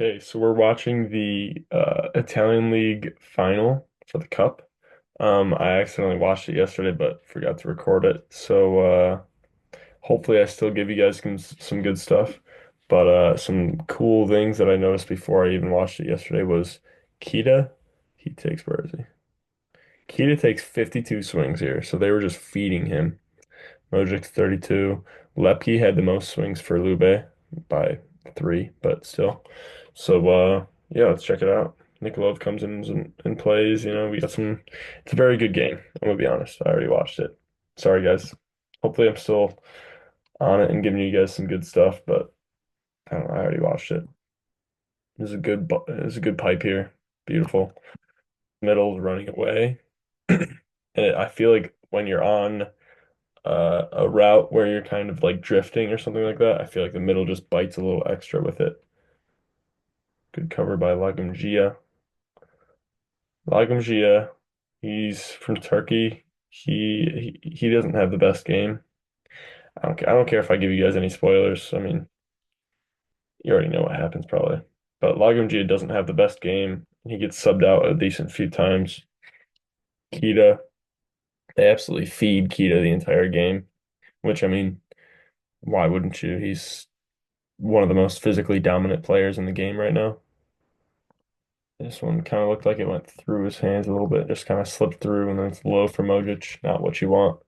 Okay, so we're watching the Italian League final for the Cup. I accidentally watched it yesterday, but forgot to record it. So hopefully, I still give you guys some good stuff. But some cool things that I noticed before I even watched it yesterday was Keita. He takes where is he? Keita takes 52 swings here, so they were just feeding him. Mojic 32. Loeppky had the most swings for Lube by three, but still. So yeah, let's check it out. Nikolov comes in and plays. We got some. It's a very good game. I'm gonna be honest. I already watched it. Sorry, guys. Hopefully, I'm still on it and giving you guys some good stuff, but I don't know. I already watched it. There's a good pipe here. Beautiful. Middle running away. And I feel like when you're on a route where you're kind of like drifting or something like that, I feel like the middle just bites a little extra with it. Good cover by Lagumgia. Lagumgia, he's from Turkey. He doesn't have the best game. I don't care if I give you guys any spoilers. I mean, you already know what happens probably. But Lagumgia doesn't have the best game. He gets subbed out a decent few times. Keita, they absolutely feed Keita the entire game, which I mean, why wouldn't you? He's one of the most physically dominant players in the game right now. This one kind of looked like it went through his hands a little bit, just kind of slipped through, and then it's low for Mojic. Not what you want,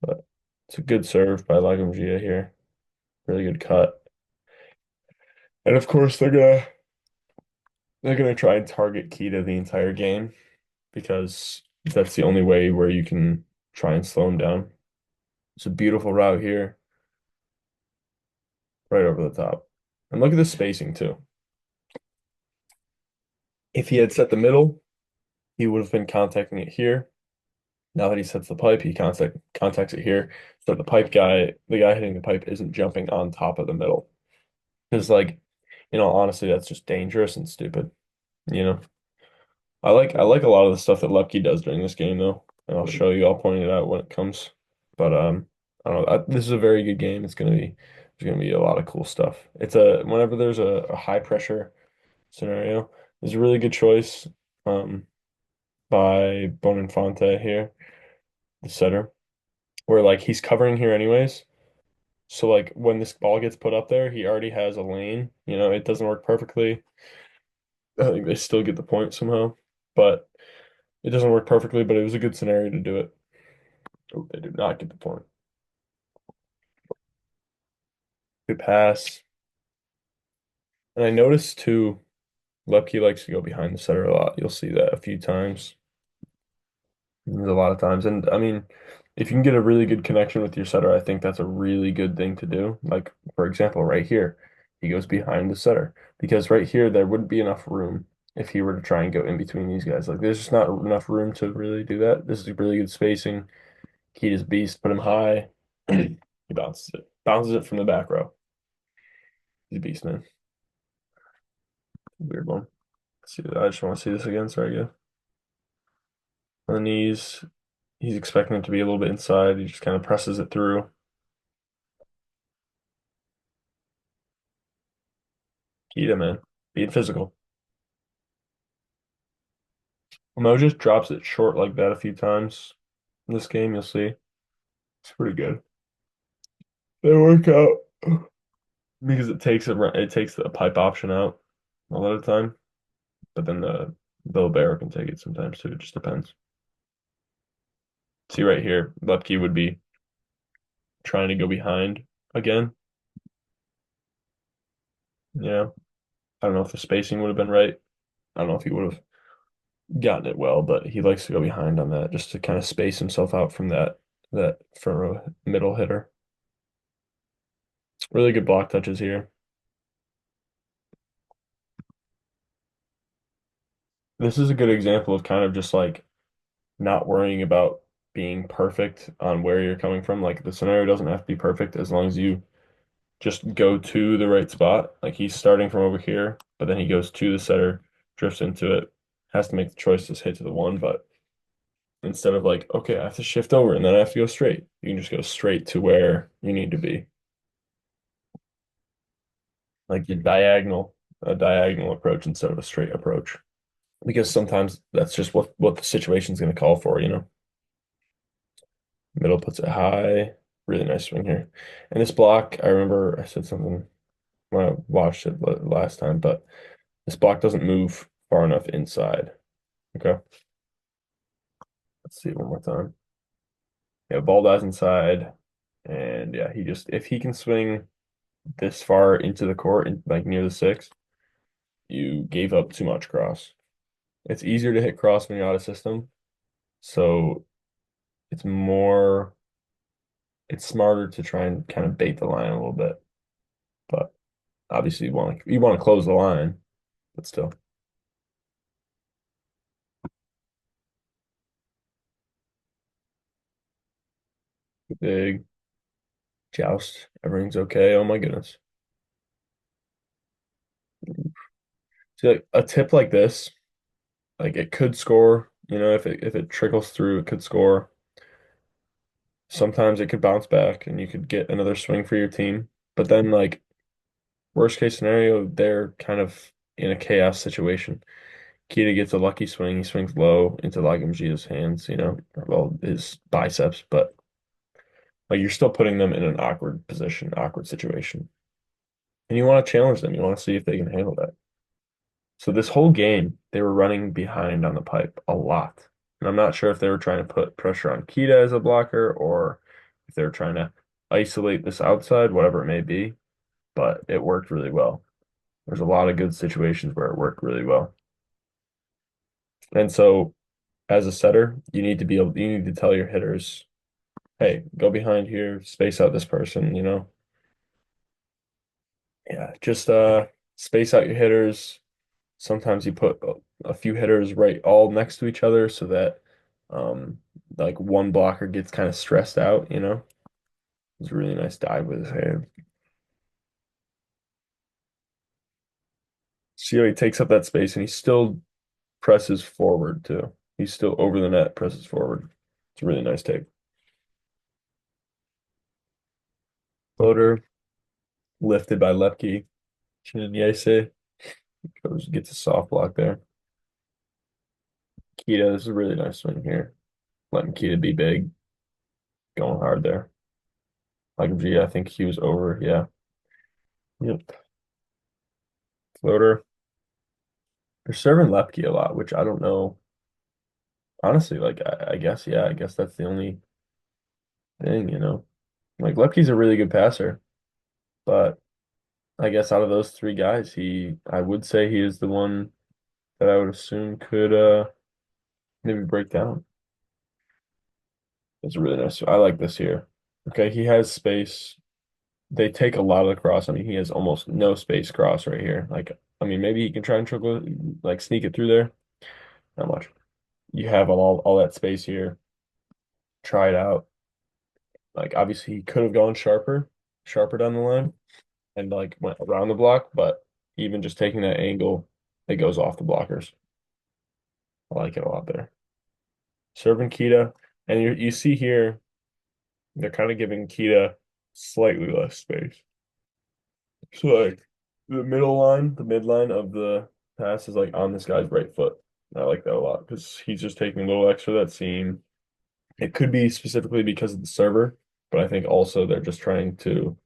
but it's a good serve by Lagumgia here. Really good cut. And of course, they're gonna try and target Keita the entire game because that's the only way where you can try and slow him down. It's a beautiful route here, right over the top. And look at the spacing too. If he had set the middle, he would have been contacting it here. Now that he sets the pipe, he contacts it here. So the guy hitting the pipe isn't jumping on top of the middle. Because honestly, that's just dangerous and stupid. You know, I like a lot of the stuff that Loeppky does during this game though, and I'll show you. I'll point it out when it comes. But I don't know. This is a very good game. There's gonna be a lot of cool stuff. Whenever there's a high pressure scenario, there's a really good choice by Boninfante here, the setter, where like he's covering here anyways. So like when this ball gets put up there, he already has a lane. It doesn't work perfectly. I think they still get the point somehow, but it doesn't work perfectly, but it was a good scenario to do it. Oh, they did not get the point. Good pass. And I noticed too, Lepke likes to go behind the setter a lot. You'll see that a few times. There's a lot of times. And I mean, if you can get a really good connection with your setter, I think that's a really good thing to do. Like, for example, right here, he goes behind the setter because right here, there wouldn't be enough room if he were to try and go in between these guys. Like, there's just not enough room to really do that. This is really good spacing. Keita's beast, put him high. He bounces it from the back row. He's a beast, man. Weird one. See, I just want to see this again. Sorry, yeah. On the knees, he's expecting it to be a little bit inside. He just kind of presses it through. Keita, man, being physical. Mo just drops it short like that a few times in this game. You'll see. It's pretty good. They work out because it takes the pipe option out a lot of the time, but then the Bilbao can take it sometimes too. It just depends. See right here, Lepke would be trying to go behind again. Yeah. I don't know if the spacing would have been right. I don't know if he would have gotten it well, but he likes to go behind on that just to kind of space himself out from that front row middle hitter. Really good block touches here. This is a good example of kind of just like not worrying about being perfect on where you're coming from. Like the scenario doesn't have to be perfect as long as you just go to the right spot. Like he's starting from over here, but then he goes to the setter, drifts into it, has to make the choice to hit to the one, but instead of like, okay, I have to shift over and then I have to go straight, you can just go straight to where you need to be. Like your diagonal a diagonal approach instead of a straight approach because sometimes that's just what the situation's going to call for, you know. Middle puts it high. Really nice swing here. And this block, I remember I said something when I watched it last time, but this block doesn't move far enough inside. Okay, let's see it one more time. Yeah, ball dies inside, and yeah, he just if he can swing this far into the court, like near the six, you gave up too much cross. It's easier to hit cross when you're out of system, so it's more, it's smarter to try and kind of bait the line a little bit. But obviously, you want to close the line, but still big joust. Everything's okay. Oh my goodness. See, like a tip like this, like it could score. You know, if it trickles through, it could score. Sometimes it could bounce back, and you could get another swing for your team. But then, like worst case scenario, they're kind of in a chaos situation. Keita gets a lucky swing. He swings low into Lagamjia's hands, you know, well, his biceps, but like you're still putting them in an awkward position, awkward situation. And you want to challenge them. You want to see if they can handle that. So this whole game, they were running behind on the pipe a lot. And I'm not sure if they were trying to put pressure on Keita as a blocker or if they were trying to isolate this outside, whatever it may be, but it worked really well. There's a lot of good situations where it worked really well. And so as a setter, you need to tell your hitters, hey, go behind here, space out this person, you know? Yeah, just space out your hitters. Sometimes you put a few hitters right all next to each other so that um like one blocker gets kind of stressed out, you know? It's a really nice dive with his hand. See how he takes up that space and he still presses forward too. He's still over the net, presses forward. It's a really nice take. Floater lifted by Loeppky. Chin goes gets a soft block there. Keita, this is a really nice swing here. Letting Keita be big, going hard there. Like G, I think he was over. Yeah. Yep. Floater. They're serving Loeppky a lot, which I don't know. Honestly, like I guess, yeah, I guess that's the only thing, you know. Like Loeppky's a really good passer, but I guess out of those three guys, I would say he is the one that I would assume could maybe break down. It's really nice. I like this here. Okay, he has space. They take a lot of the cross. I mean, he has almost no space cross right here. Like, I mean, maybe he can try and trickle, like sneak it through there. Not much. You have all that space here. Try it out. Like, obviously, he could have gone sharper down the line, and like went around the block. But even just taking that angle, it goes off the blockers. I like it a lot there. Serving Keita, and you see here they're kind of giving Keita slightly less space. So like the midline of the pass is like on this guy's right foot. I like that a lot because he's just taking a little extra that seam. It could be specifically because of the server, but I think also they're just trying to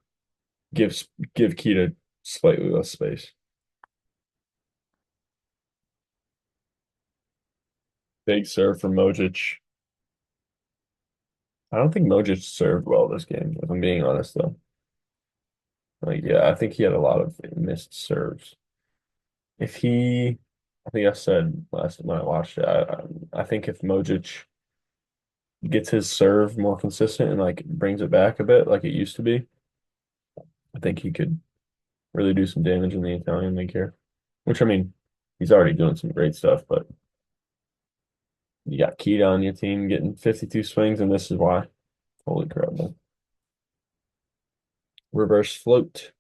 give give Keita slightly less space. Big serve from Mojic. I don't think Mojic served well this game, if I'm being honest though. Like, yeah, I think he had a lot of missed serves. If he, I think I said last when I watched it, I think if Mojic gets his serve more consistent and like brings it back a bit like it used to be, I think he could really do some damage in the Italian league here. Which I mean, he's already doing some great stuff, but you got Keita on your team getting 52 swings, and this is why. Holy crap, man. Reverse float.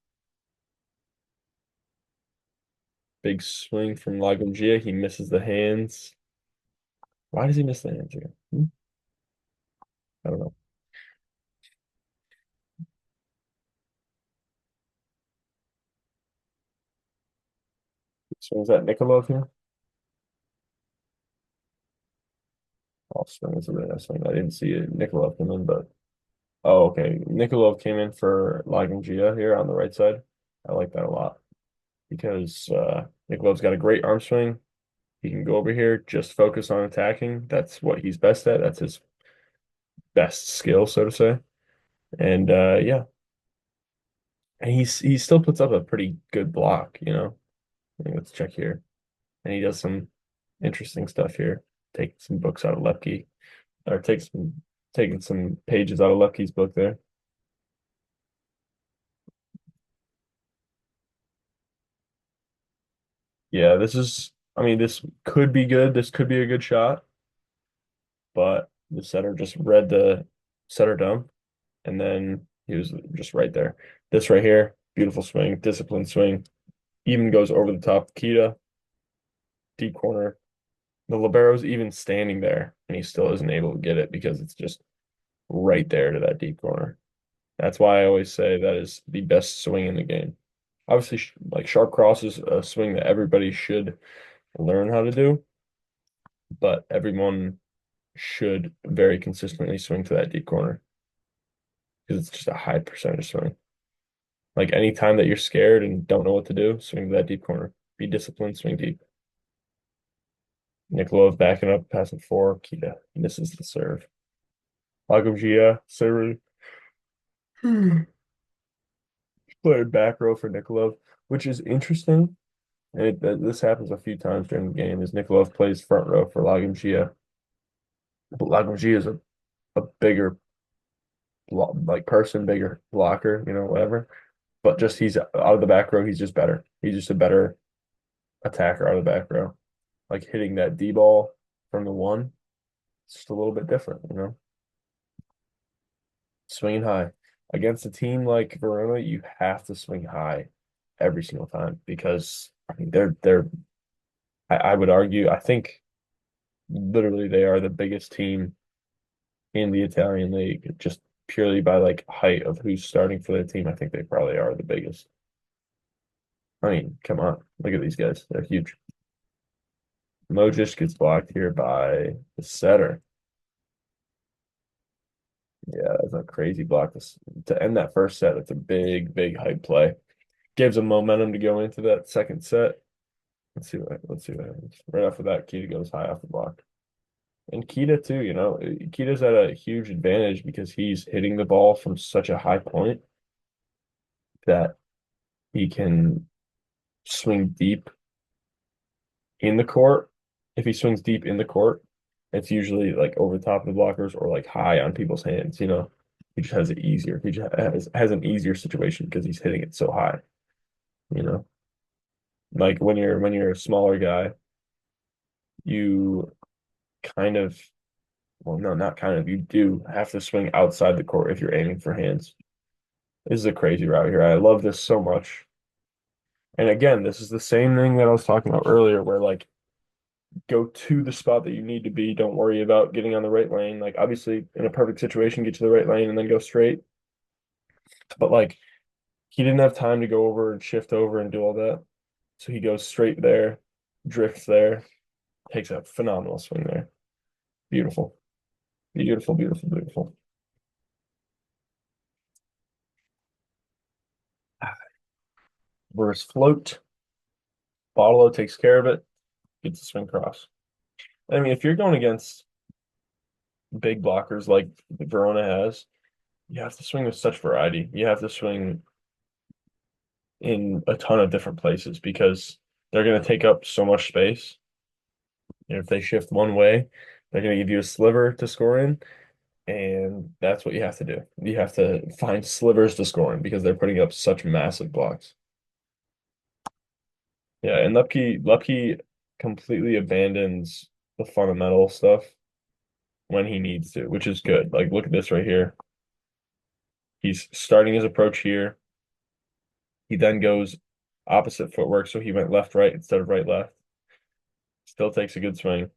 Big swing from Lagomgia. He misses the hands. Why does he miss the hands here? I don't know. So is that Nikolov here? Offspring is a really nice thing. I didn't see it. Nikolov come in, but oh, okay. Nikolov came in for Lagrangia here on the right side. I like that a lot because Nikolov's got a great arm swing. He can go over here, just focus on attacking. That's what he's best at. That's his best skill, so to say. And yeah, and he still puts up a pretty good block, you know. I think let's check here. And he does some interesting stuff here. Take some books out of Loeppky, or taking some pages out of Loeppky's book there. Yeah, I mean, this could be good. This could be a good shot, but the setter just read the setter dump, and then he was just right there. This right here, beautiful swing, disciplined swing, even goes over the top. Keita, deep corner. The libero's even standing there, and he still isn't able to get it because it's just right there to that deep corner. That's why I always say that is the best swing in the game. Obviously, like sharp cross is a swing that everybody should learn how to do, but everyone should very consistently swing to that deep corner because it's just a high percentage swing. Like any time that you're scared and don't know what to do, swing to that deep corner. Be disciplined, swing deep. Nikolov backing up, passing four. Kita misses the serve. Lagomgia, serve. Played back row for Nikolov, which is interesting. And this happens a few times during the game. Is Nikolov plays front row for Lagomgia. But Lagomgia is a bigger like person, bigger blocker, you know, whatever. But just he's out of the back row, he's just better. He's just a better attacker out of the back row. Like hitting that D ball from the one, it's just a little bit different, you know. Swinging high. Against a team like Verona, you have to swing high every single time because I mean they're I would argue, I think literally they are the biggest team in the Italian league, just purely by like height of who's starting for their team. I think they probably are the biggest. I mean, come on, look at these guys. They're huge. Mojic gets blocked here by the setter. Yeah, that's a crazy block to end that first set. That's a big hype play. Gives them momentum to go into that second set. Let's see what happens. Right after that, Keita goes high off the block. And Keita too, you know, Keita's at a huge advantage because he's hitting the ball from such a high point that he can swing deep in the court. If he swings deep in the court, it's usually like over the top of the blockers or like high on people's hands, you know. He just has it easier. He just has an easier situation because he's hitting it so high, you know. Like when you're a smaller guy, you kind of well, no, not kind of, you do have to swing outside the court if you're aiming for hands. This is a crazy route here. I love this so much. And again, this is the same thing that I was talking about earlier, where like go to the spot that you need to be. Don't worry about getting on the right lane. Like obviously in a perfect situation, get to the right lane and then go straight. But like he didn't have time to go over and shift over and do all that. So he goes straight there, drifts there, takes a phenomenal swing there. Beautiful. Beautiful. Reverse float. Bottolo takes care of it, gets a swing cross. I mean, if you're going against big blockers like Verona has, you have to swing with such variety. You have to swing in a ton of different places because they're going to take up so much space. And if they shift one way, they're going to give you a sliver to score in, and that's what you have to do. You have to find slivers to score in because they're putting up such massive blocks. Yeah, and Loeppky completely abandons the fundamental stuff when he needs to, which is good. Like, look at this right here. He's starting his approach here. He then goes opposite footwork, so he went left, right instead of right, left. Still takes a good swing.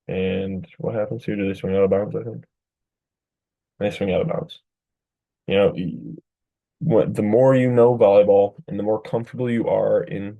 And what happens here? Do they swing out of bounds, I think? They swing out of bounds. You know, the more you know volleyball and the more comfortable you are in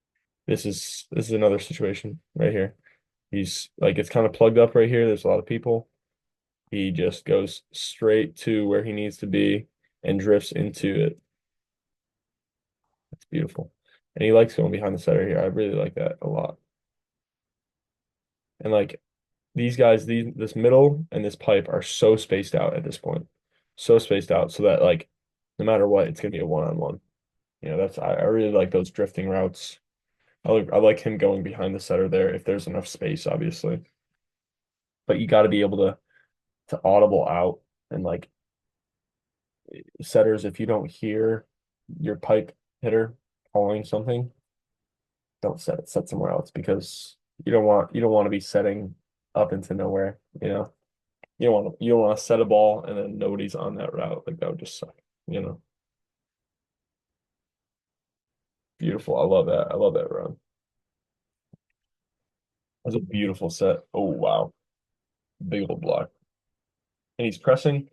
This is another situation right here. He's like it's kind of plugged up right here. There's a lot of people. He just goes straight to where he needs to be and drifts into it. It's beautiful. And he likes going behind the setter here. I really like that a lot. And like these guys, this middle and this pipe are so spaced out at this point. So spaced out so that like no matter what, it's gonna be a one-on-one. That's I really like those drifting routes. I like him going behind the setter there if there's enough space, obviously. But you got to be able to audible out and like setters, if you don't hear your pipe hitter calling something, don't set it. Set somewhere else because you don't want to be setting up into nowhere, you know. You don't want to set a ball and then nobody's on that route. Like that would just suck, you know. Beautiful. I love that. I love that run. That's a beautiful set. Oh wow. Big old block. And he's pressing.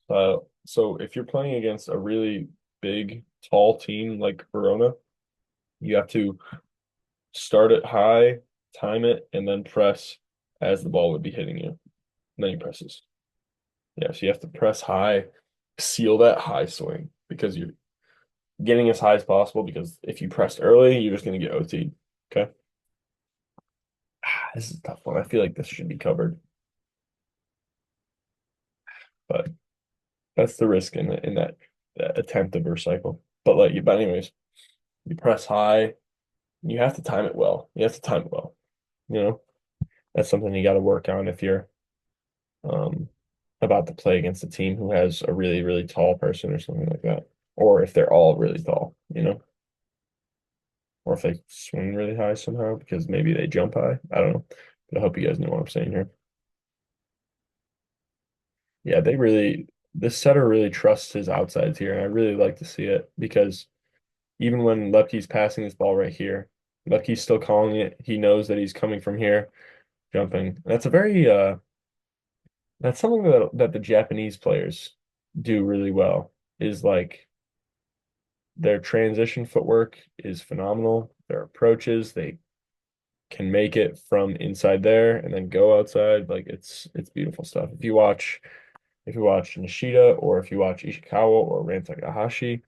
So if you're playing against a really big, tall team like Verona, you have to start it high, time it, and then press as the ball would be hitting you. And then he presses. Yeah, so you have to press high, seal that high swing because you're getting as high as possible because if you pressed early, you're just going to get OT'd. Okay. This is a tough one. I feel like this should be covered, but that's the risk in that attempt of recycle. But anyways, you press high. You have to time it well. You have to time it well. You know, that's something you got to work on if you're um about to play against a team who has a really, really tall person or something like that. Or if they're all really tall, or if they swing really high somehow because maybe they jump high. I don't know. But I hope you guys know what I'm saying here. Yeah, this setter really trusts his outsides here, and I really like to see it because even when Loeppky's passing this ball right here, Loeppky's still calling it. He knows that he's coming from here, jumping. That's something that the Japanese players do really well, is like their transition footwork is phenomenal. Their approaches, they can make it from inside there and then go outside. Like it's beautiful stuff. If you watch Nishida or if you watch Ishikawa or Ran Takahashi,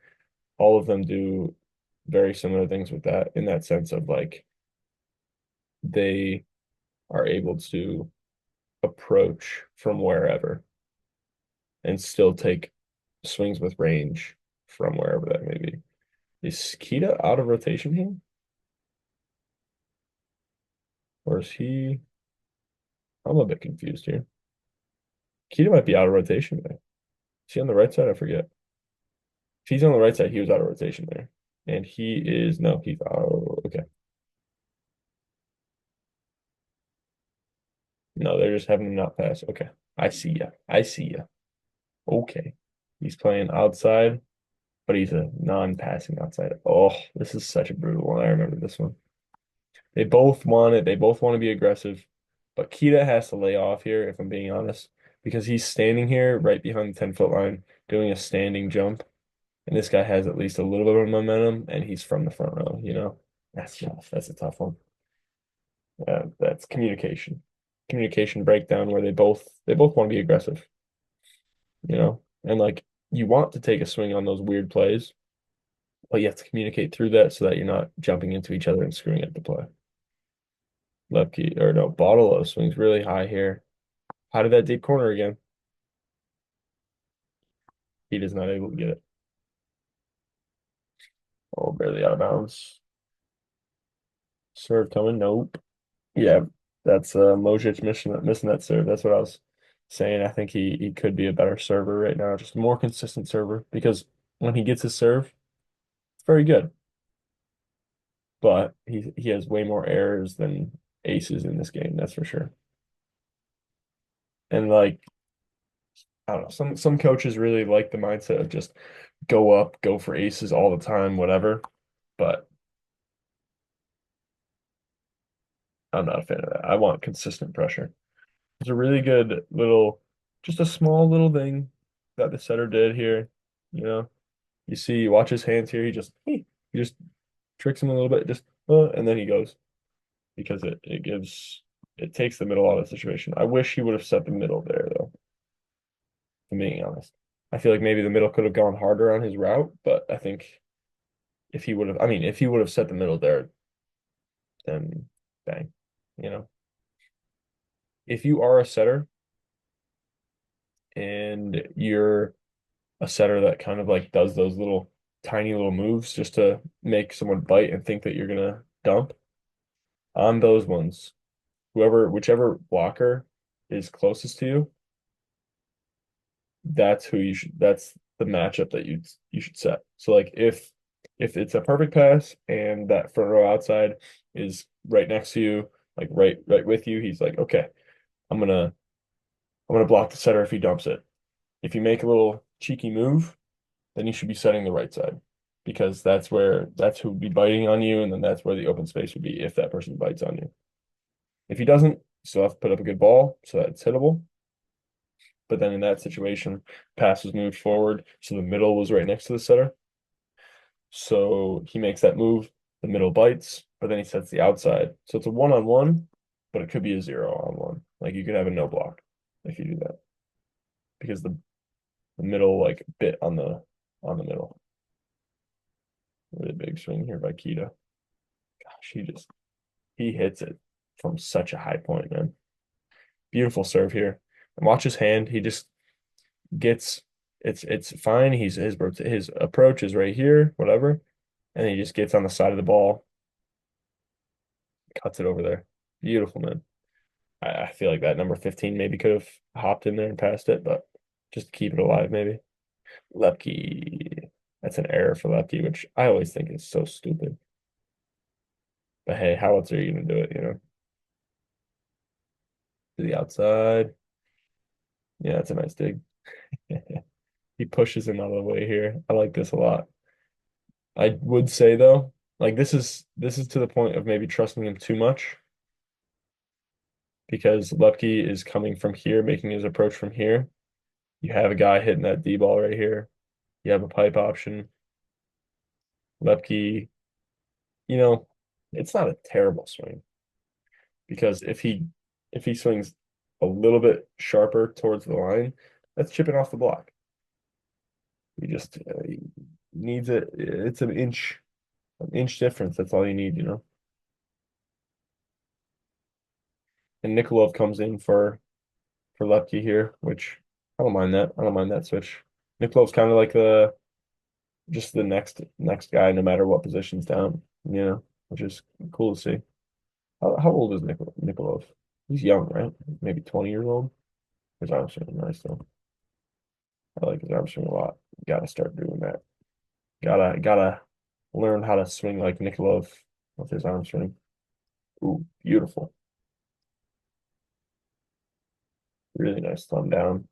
all of them do very similar things with that in that sense of like they are able to approach from wherever and still take swings with range from wherever that may be. Is Keita out of rotation here? Or is he? I'm a bit confused here. Keita might be out of rotation there. Is he on the right side? I forget. If he's on the right side, he was out of rotation there. And he is, no, he's out. Okay. No, they're just having him not pass. Okay. I see ya. I see ya. Okay. He's playing outside, but he's a non-passing outside. Oh, this is such a brutal one. I remember this one. They both want it. They both want to be aggressive. But Keita has to lay off here, if I'm being honest, because he's standing here right behind the 10-foot line doing a standing jump. And this guy has at least a little bit of momentum, and he's from the front row, you know? That's tough. That's a tough one. That's communication. Communication breakdown where they both want to be aggressive, you know? And like you want to take a swing on those weird plays, but you have to communicate through that so that you're not jumping into each other and screwing up the play. Loeppky, or no, Bottle swings really high here. How did that deep corner again? He is not able to get it. Oh, barely out of bounds. Serve coming. Nope. Yeah, that's Mojic missing that serve. That's what I was saying. I think he could be a better server right now, just a more consistent server because when he gets his serve, it's very good. But he has way more errors than aces in this game, that's for sure. And like I don't know, some coaches really like the mindset of just go up, go for aces all the time, whatever. But I'm not a fan of that. I want consistent pressure. It's a really good just a small little thing that the setter did here. You know, watch his hands here. He just tricks him a little bit. Just and then he goes because it takes the middle out of the situation. I wish he would have set the middle there though, if I'm being honest. I feel like maybe the middle could have gone harder on his route, but I think if he would have, I mean, if he would have set the middle there, then bang, you know. If you are a setter and you're a setter that kind of like does those little tiny little moves just to make someone bite and think that you're gonna dump on those ones, whichever blocker is closest to you, that's the matchup that you should set. So like if it's a perfect pass and that front row outside is right next to you, like right with you, he's like, okay, I'm gonna I'm gonna block the setter if he dumps it. If you make a little cheeky move, then you should be setting the right side because that's who would be biting on you, and then that's where the open space would be if that person bites on you. If he doesn't, you still have to put up a good ball so that it's hittable. But then in that situation, pass was moved forward, so the middle was right next to the setter. So he makes that move, the middle bites, but then he sets the outside. So it's a one-on-one, but it could be a zero-on-one. Like you could have a no block if you do that because the middle like bit on the middle. Really big swing here by Keita. Gosh, he hits it from such a high point, man. Beautiful serve here. And watch his hand. He just gets it's fine. His approach is right here, whatever. And he just gets on the side of the ball, cuts it over there. Beautiful, man. I feel like that number 15 maybe could have hopped in there and passed it, but just to keep it alive, maybe. Loeppky. That's an error for Loeppky, which I always think is so stupid. But hey, how else are you gonna do it, you know? To the outside. Yeah, that's a nice dig. He pushes him out of the way here. I like this a lot. I would say though, like this is to the point of maybe trusting him too much because Loeppky is coming from here, making his approach from here. You have a guy hitting that D ball right here. You have a pipe option. Loeppky, you know, it's not a terrible swing because if he swings a little bit sharper towards the line, that's chipping off the block. He needs it. It's an inch difference. That's all you need, you know. And Nikolov comes in for Loeppky here, which I don't mind that. I don't mind that switch. Nikolov's kind of like the just the next guy, no matter what position's down, you know, which is cool to see. How old is Nikolov? He's young, right? Maybe 20 years old. His arm swing is nice though. I like his arm swing a lot. Gotta start doing that. Gotta learn how to swing like Nikolov with his arm swing. Ooh, beautiful. Really nice thumb down.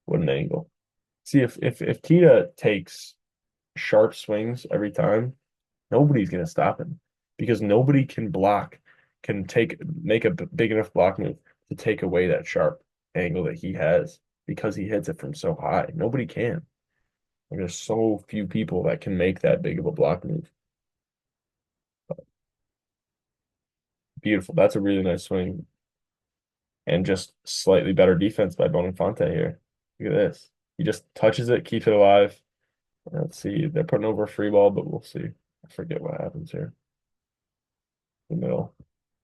What an angle. See if Keita takes sharp swings every time, nobody's gonna stop him because nobody can make a big enough block move to take away that sharp angle that he has because he hits it from so high. Nobody can. Like, there's so few people that can make that big of a block move. Beautiful. That's a really nice swing and just slightly better defense by Bonifante here. Look at this. He just touches it, keeps it alive. Let's see. They're putting over a free ball, but we'll see. I forget what happens here. The middle.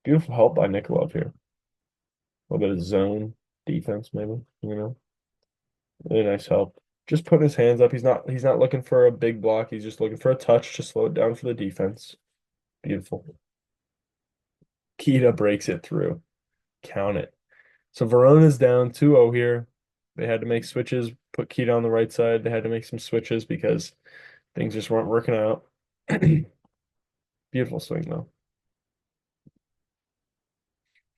Beautiful help by Nikolov here. A little bit of zone defense, maybe, you know. Really nice help. Just putting his hands up. He's not looking for a big block. He's just looking for a touch to slow it down for the defense. Beautiful. Keita breaks it through. Count it. So Verona's down 2-0 here. They had to make switches, put Keita on the right side. They had to make some switches because things just weren't working out. Beautiful swing though.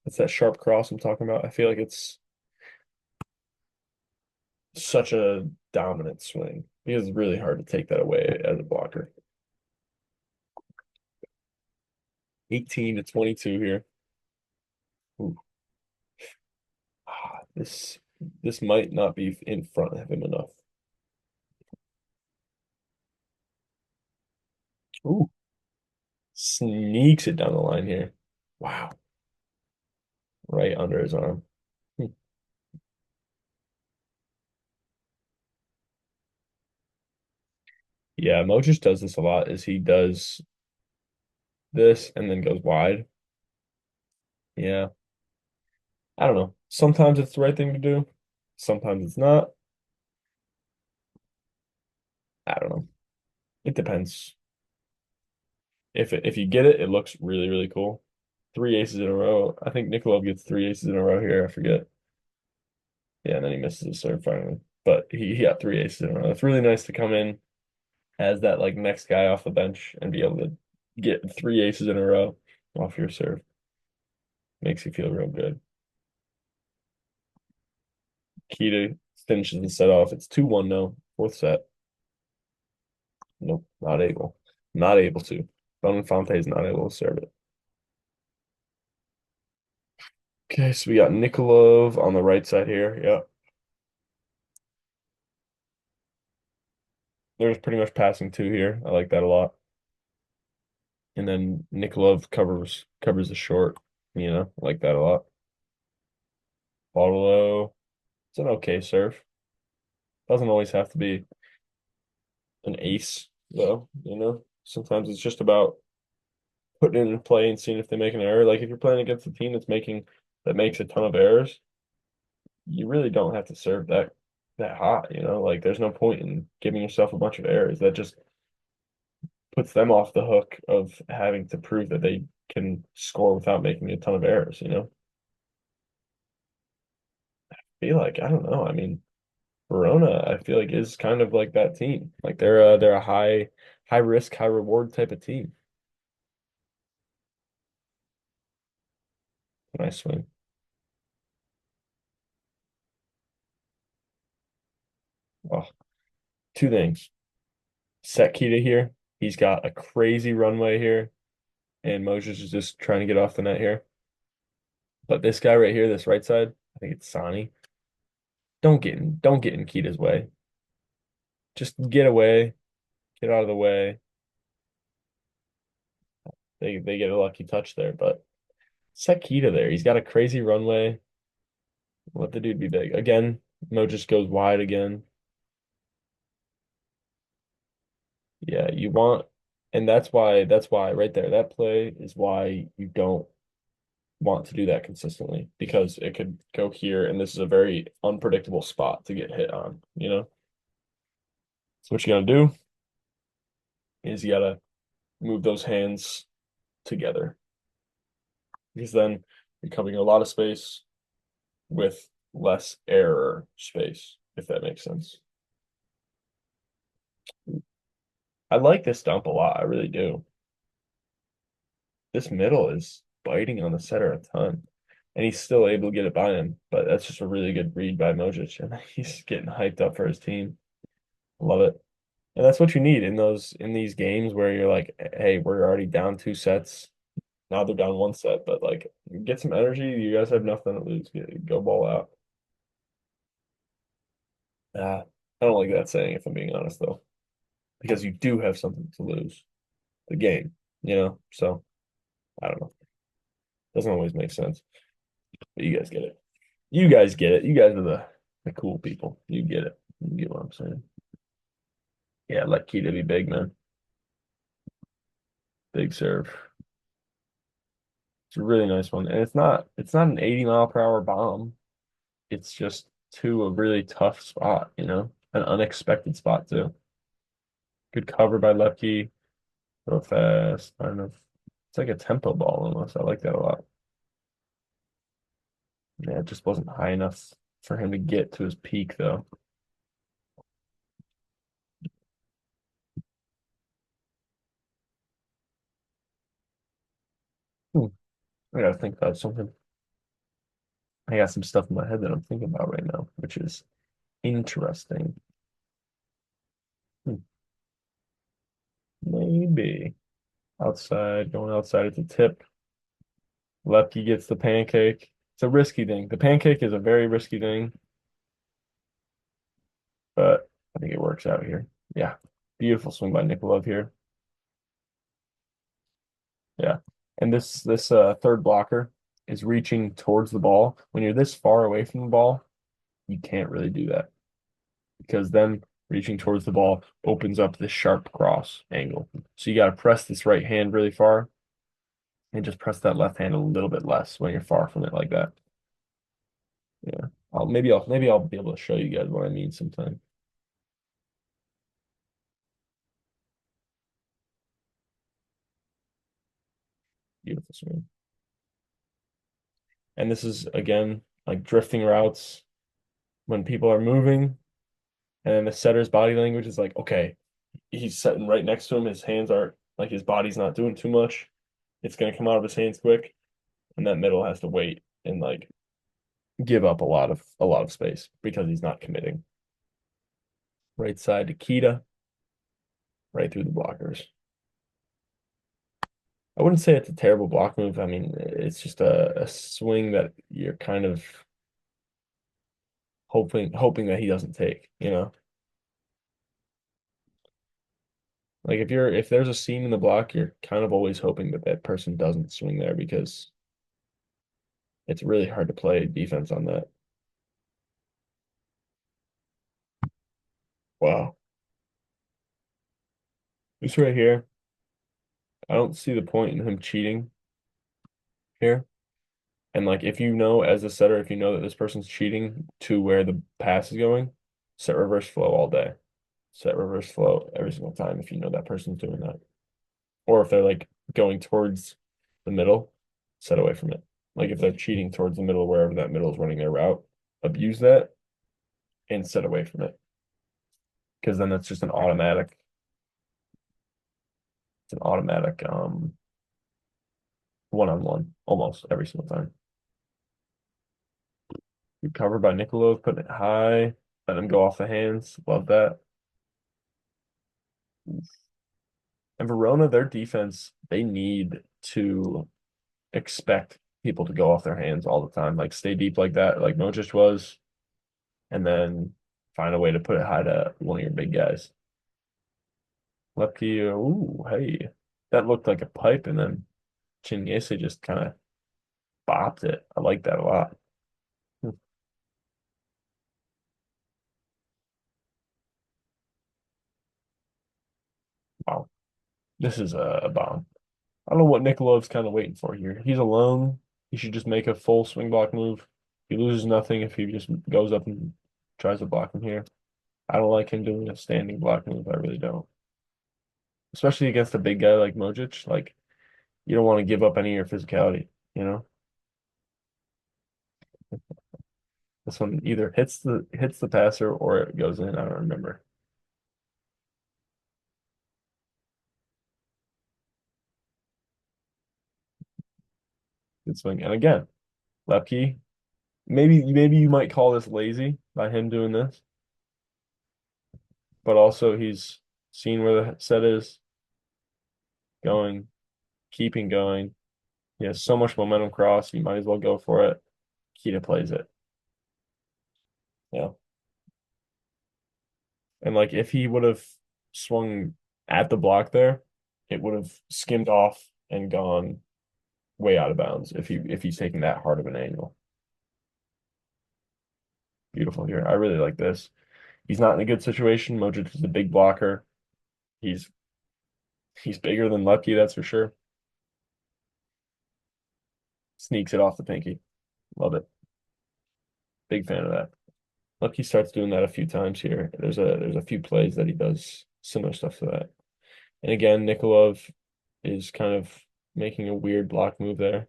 It's that sharp cross I'm talking about. I feel like it's such a dominant swing because it's really hard to take that away as a blocker. 18 to 22 here. Ooh. This might not be in front of him enough. Ooh, Sneaks it down the line here. Wow. Right under his arm. Hmm. Yeah, Mo just does this a lot, is he does this and then goes wide. Yeah. I don't know. Sometimes it's the right thing to do. Sometimes it's not. I don't know. It depends. If you get it, it looks really, really cool. Three aces in a row. I think Nikolov gets three aces in a row here. I forget. Yeah, and then he misses his serve finally. But he got three aces in a row. It's really nice to come in as that like next guy off the bench and be able to get three aces in a row off your serve. Makes you feel real good. Keita finishes the set off. It's 2-1 now. Fourth set. Nope, not able. Not able to. Bonifante is not able to serve it. Okay, so we got Nikolov on the right side here. Yeah. There's pretty much passing two here. I like that a lot. And then Nikolov covers the short. I like that a lot. Follow. It's an okay serve. Doesn't always have to be an ace, though. Sometimes it's just about putting it in play and seeing if they make an error. Like if you're playing against a team that makes a ton of errors, you really don't have to serve that hot. Like there's no point in giving yourself a bunch of errors. That just puts them off the hook of having to prove that they can score without making a ton of errors. Feel like, I don't know. I mean, Verona, I feel like is kind of like that team. Like they're a high risk, high reward type of team. Nice swing. Oh, two things. Set Kita here. He's got a crazy runway here, and Moses is just trying to get off the net here. But this guy right here, this right side, I think it's Sani. Don't get in Kita's way. Just get away, get out of the way. They get a lucky touch there, but set Kita there. He's got a crazy runway. Let the dude be big. Again, Mo just goes wide again. Yeah, you want, and that's why right there, that play is why you don't want to do that consistently because it could go here, and this is a very unpredictable spot to get hit on. So what you gotta do is you gotta move those hands together because then you're covering a lot of space with less error space, if that makes sense. I like this dump a lot. I really do. This middle is biting on the setter a ton. And he's still able to get it by him. But that's just a really good read by Mojic. And he's getting hyped up for his team. Love it. And that's what you need in these games where you're like, hey, we're already down two sets. Now they're down one set, but like get some energy. You guys have nothing to lose. Go ball out. I don't like that saying if I'm being honest though. Because you do have something to lose. The game. So I don't know. Doesn't always make sense. But you guys get it. You guys get it. You guys are the cool people. You get it. You get what I'm saying. Yeah, let Keita be big, man. Big serve. It's a really nice one. And it's not an 80-mile-per-hour bomb. It's just to a really tough spot. An unexpected spot too. Good cover by Loeppky. Real fast. I don't know. It's like a tempo ball almost. I like that a lot. Yeah, it just wasn't high enough for him to get to his peak though. Hmm. I gotta think about something. I got some stuff in my head that I'm thinking about right now, which is interesting. Hmm. Maybe outside, going outside at the tip. Lefty gets the pancake. It's a risky thing. The pancake is a very risky thing, but I think it works out here. Yeah. Beautiful swing by Nikolov here. Yeah. And this third blocker is reaching towards the ball. When you're this far away from the ball, you can't really do that because then reaching towards the ball opens up this sharp cross angle. So you got to press this right hand really far and just press that left hand a little bit less when you're far from it like that. Yeah. Maybe I'll be able to show you guys what I mean sometime. Beautiful swing. And this is again like drifting routes when people are moving, and then the setter's body language is like, okay, he's sitting right next to him. His hands are like his body's not doing too much. It's gonna come out of his hands quick, and that middle has to wait and like give up a lot of space because he's not committing. Right side to Keita, right through the blockers. I wouldn't say it's a terrible block move. I mean, it's just a swing that you're kind of hoping that he doesn't take, you know? Like if there's a seam in the block, you're kind of always hoping that that person doesn't swing there because it's really hard to play defense on that. Wow. This right here, I don't see the point in him cheating here. And like if you know as a setter, if you know that this person's cheating to where the pass is going, set reverse flow all day. Set reverse flow every single time if you know that person's doing that. Or if they're like going towards the middle, set away from it. Like if they're cheating towards the middle, wherever that middle is running their route, abuse that and set away from it. Because then that's just it's an automatic one-on-one almost every single time. You covered by Nikolov, putting it high, let him go off the hands. Love that. And Verona, their defense, they need to expect people to go off their hands all the time, like stay deep like that, like Modric was, and then find a way to put it high to one of your big guys. Loeppky, ooh, hey, that looked like a pipe, and then Chinese just kind of bopped it. I like that a lot. Hmm. Wow, this is a bomb. I don't know what Nikolov's kind of waiting for here. He's alone. He should just make a full swing block move. He loses nothing if he just goes up and tries to block him here. I don't like him doing a standing block move. I really don't. Especially against a big guy like Modric. Like, you don't want to give up any of your physicality, you know? This one either hits the passer or it goes in. I don't remember. Good swing. And again, Loeppky, maybe you might call this lazy by him doing this, but also he's seen where the set is going, keeping going. He has so much momentum cross, you might as well go for it. Keita plays it. Yeah. And like if he would have swung at the block there, it would have skimmed off and gone way out of bounds if he's taking that hard of an angle. Beautiful here. I really like this. He's not in a good situation. Modric is a big blocker. He's he's bigger than Lucky, that's for sure. Sneaks it off the pinky. Love it. Big fan of that. Lucky starts doing that a few times here. There's a few plays that he does similar stuff to that. And again, Nikolov is kind of making a weird block move there.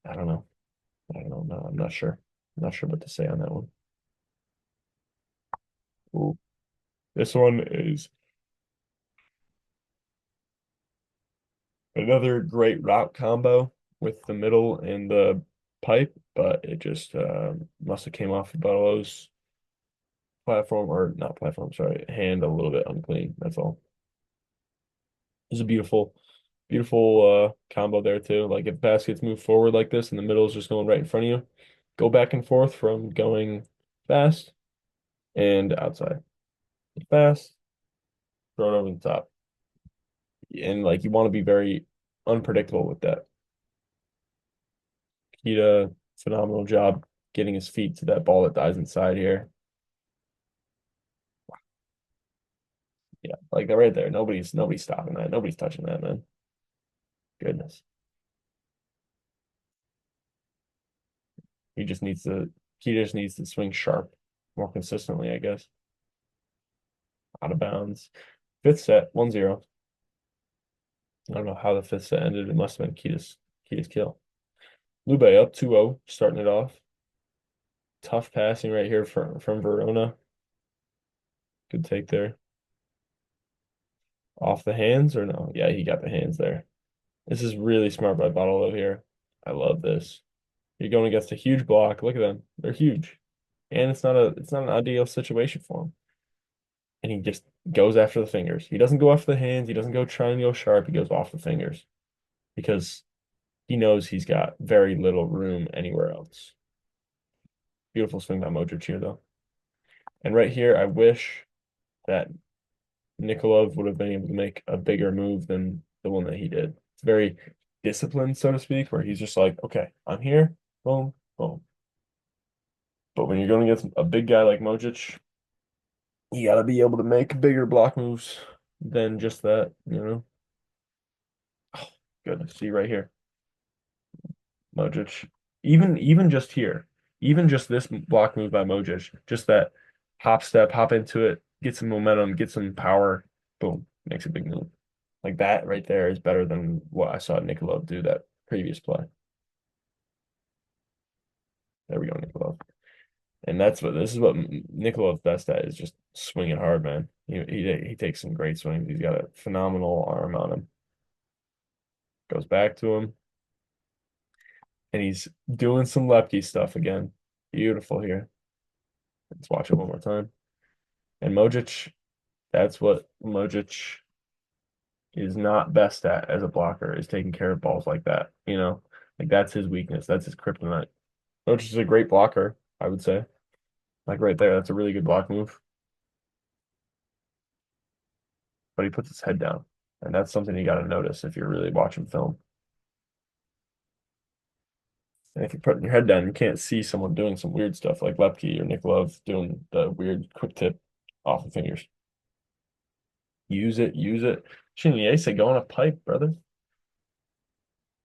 I don't know. I don't know. No, I'm not sure. I'm not sure what to say on that one. Ooh. This one is another great route combo with the middle and the pipe, but it just must have came off of Belo's platform or not platform, sorry, hand a little bit unclean. That's all. It's a beautiful combo there too. Like if baskets move forward like this and the middle is just going right in front of you, go back and forth from going fast and outside. Fast, throw it over the top. And like you want to be very unpredictable with that. Keita, phenomenal job getting his feet to that ball that dies inside here. Yeah, like they're right there. Nobody's stopping that. Nobody's touching that, man. Goodness. He just needs to he just needs to swing sharp more consistently, I guess. Out of bounds. Fifth set, 1-0. I don't know how the fifth set ended. It must have been Keita's kill. Lube up 2-0, starting it off. Tough passing right here from Verona. Good take there. Off the hands or no? Yeah, he got the hands there. This is really smart by Bottle here. I love this. You're going against a huge block. Look at them. They're huge. And it's not an ideal situation for him. And he just goes after the fingers. He doesn't go after the hands. He doesn't go try and go sharp. He goes off the fingers because he knows he's got very little room anywhere else. Beautiful swing by Modric here, though. And right here, I wish that Nikolov would have been able to make a bigger move than the one that he did. It's very disciplined, so to speak, where he's just like, okay, I'm here, boom, boom. But when you're going against a big guy like Modric, you got to be able to make bigger block moves than just that, you know? Oh, goodness. See right here, Modric. Even just here, even just this block move by Modric, just that hop step, hop into it, get some momentum, get some power, boom, makes a big move. Like that right there is better than what I saw Nikolov do that previous play. There we go, Nikolov. And this is what Nikolov's best at is just swinging hard, man. He takes some great swings. He's got a phenomenal arm on him. Goes back to him, and he's doing some Loeppky stuff again. Beautiful here. Let's watch it one more time. And Modric, that's what Modric is not best at as a blocker, is taking care of balls like that. You know, like that's his weakness. That's his kryptonite. Modric is a great blocker, I would say. Like right there, that's a really good block move. But he puts his head down. And that's something you got to notice if you're really watching film. And if you're putting your head down, you can't see someone doing some weird stuff like Loeppky or Nikolov doing the weird quick tip off the fingers. Use it, use it. Chiniese going a pipe, brother.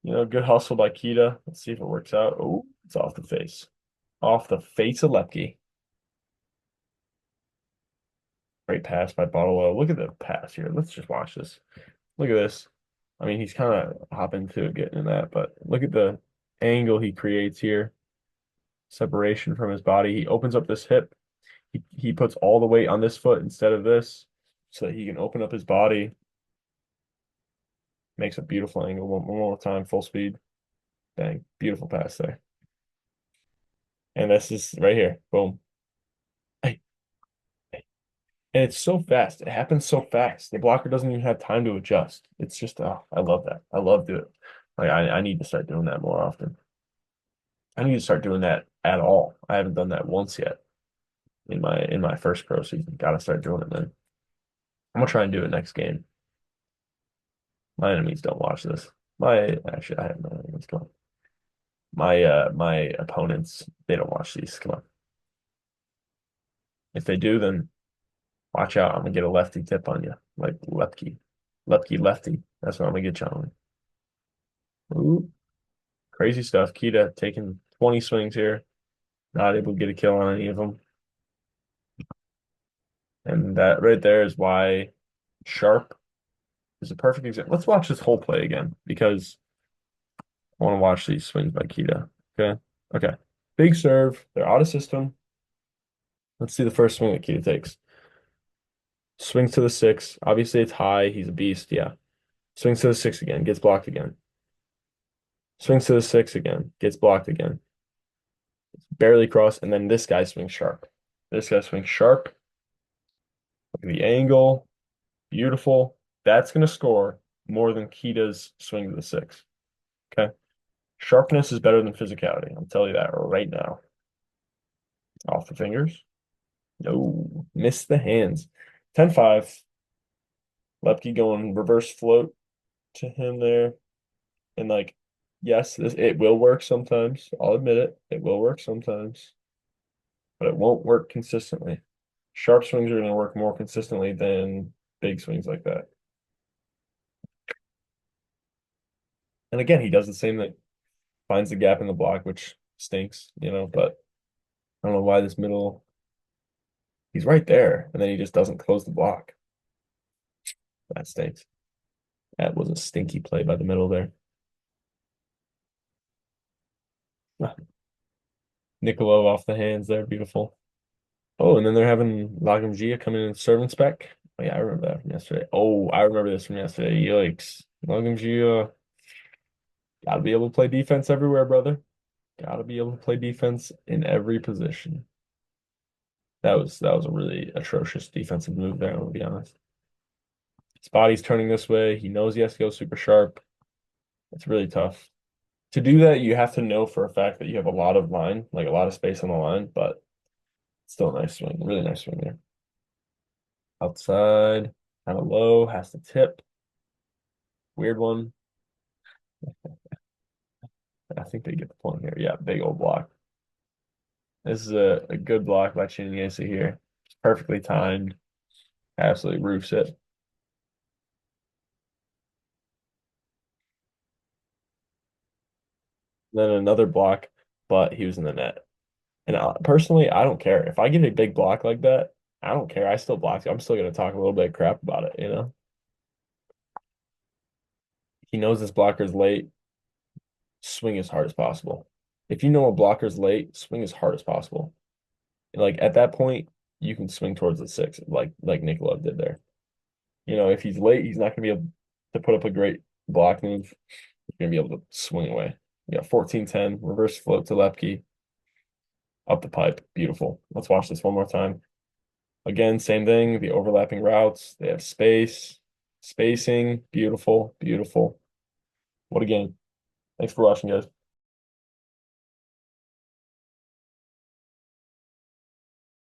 You know, good hustle by Keita. Let's see if it works out. Oh, it's off the face. Off the face of Loeppky. Great pass by Bottle. Look at the pass here. Let's just watch this. Look at this. I mean, he's kind of hopping to it, getting in that, but look at the angle he creates here. Separation from his body. He opens up this hip. He puts all the weight on this foot instead of this so that he can open up his body. Makes a beautiful angle. One more time, full speed. Bang. Beautiful pass there. And this is right here. Boom. Hey, hey. And it's so fast. It happens so fast. The blocker doesn't even have time to adjust. It's just, oh, I love that. I love doing it. Like I need to start doing that more often. I need to start doing that at all. I haven't done that once yet in my first pro season. Gotta start doing it, man. I'm gonna try and do it next game. My enemies don't watch this. My actually I have no enemies. Come on. My opponents, they don't watch these. Come on. If they do, then watch out. I'm gonna get a lefty tip on you. Like Loeppky. Loeppky lefty. That's what I'm gonna get you on. Ooh, crazy stuff. Keita taking 20 swings here. Not able to get a kill on any of them. And that right there is why Sharp is a perfect example. Let's watch this whole play again because I want to watch these swings by Keita. Okay. Okay. Big serve. They're out of system. Let's see the first swing that Keita takes. Swings to the six. Obviously, it's high. He's a beast. Yeah. Swings to the six again. Gets blocked again. Swings to the six again. Gets blocked again. Barely cross. And then this guy swings sharp. This guy swings sharp. Look at the angle. Beautiful. That's going to score more than Keita's swing to the six. Okay. Sharpness is better than physicality. I'll tell you that right now. Off the fingers. No. Missed the hands. 10-5. Loeppky going reverse float to him there. And like, yes, it will work sometimes. I'll admit it. It will work sometimes, but it won't work consistently. Sharp swings are going to work more consistently than big swings like that. And again, he does the same thing. Finds the gap in the block, which stinks, but I don't know why this middle, he's right there, and then he just doesn't close the block. That stinks. That was a stinky play by the middle there. Nikolov off the hands there, beautiful. Oh, and then they're having Lagumgia come in and serve and spec. Oh, yeah, I remember that from yesterday. Oh, I remember this from yesterday. Yikes. Lagumgia, gotta be able to play defense everywhere, brother. Gotta be able to play defense in every position. That was a really atrocious defensive move there, I'm gonna be honest. His body's turning this way. He knows he has to go super sharp. It's really tough. To do that, you have to know for a fact that you have a lot of line, like a lot of space on the line, but still a nice swing. Really nice swing there. Outside, kind of low, has to tip. Weird one. I think they get the point here. Yeah, big old block. This is a good block by Chinyese here. It's perfectly timed. Absolutely roofs it. Then another block, but he was in the net. And personally, I don't care. If I get a big block like that, I don't care. I still block. I'm still going to talk a little bit of crap about it. He knows this blocker's late. Swing as hard as possible. If you know a blocker's late, swing as hard as possible. Like at that point, you can swing towards the six, like Nikolov did there. If he's late, he's not going to be able to put up a great block move. He's going to be able to swing away. Yeah, 14-10, reverse float to Loeppky, up the pipe. Beautiful. Let's watch this one more time. Again, same thing, the overlapping routes. They have space, spacing. Beautiful, beautiful. What a game. Thanks for watching, guys.